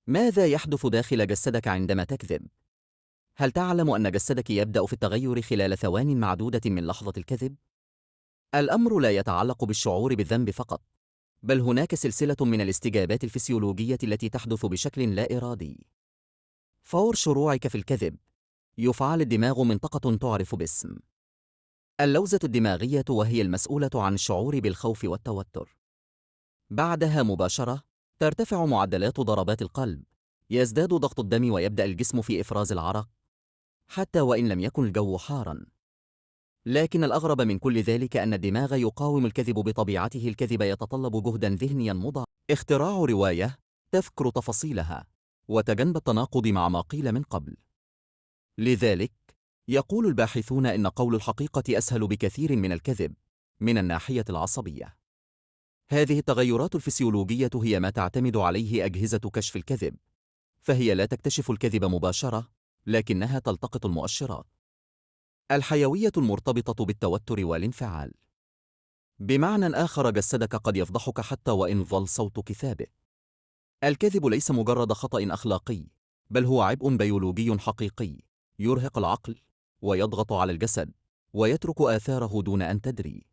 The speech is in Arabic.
ماذا يحدث داخل جسدك عندما تكذب؟ هل تعلم أن جسدك يبدأ في التغير خلال ثوان معدودة من لحظة الكذب؟ الأمر لا يتعلق بالشعور بالذنب فقط، بل هناك سلسلة من الاستجابات الفسيولوجية التي تحدث بشكل لا إرادي. فور شروعك في الكذب، يفعل الدماغ منطقة تعرف باسم اللوزة الدماغية، وهي المسؤولة عن الشعور بالخوف والتوتر. بعدها مباشرة ترتفع معدلات ضربات القلب، يزداد ضغط الدم، ويبدأ الجسم في إفراز العرق حتى وإن لم يكن الجو حاراً. لكن الأغرب من كل ذلك أن الدماغ يقاوم الكذب بطبيعته. الكذب يتطلب جهداً ذهنياً مضاعف، اختراع رواية تذكر تفاصيلها وتجنب التناقض مع ما قيل من قبل. لذلك يقول الباحثون إن قول الحقيقة أسهل بكثير من الكذب من الناحية العصبية. هذه التغيرات الفسيولوجية هي ما تعتمد عليه أجهزة كشف الكذب، فهي لا تكتشف الكذب مباشرة، لكنها تلتقط المؤشرات الحيوية المرتبطة بالتوتر والانفعال. بمعنى آخر، جسدك قد يفضحك حتى وإن ظل صوتك ثابت. الكذب ليس مجرد خطأ أخلاقي، بل هو عبء بيولوجي حقيقي يرهق العقل ويضغط على الجسد ويترك آثاره دون أن تدري.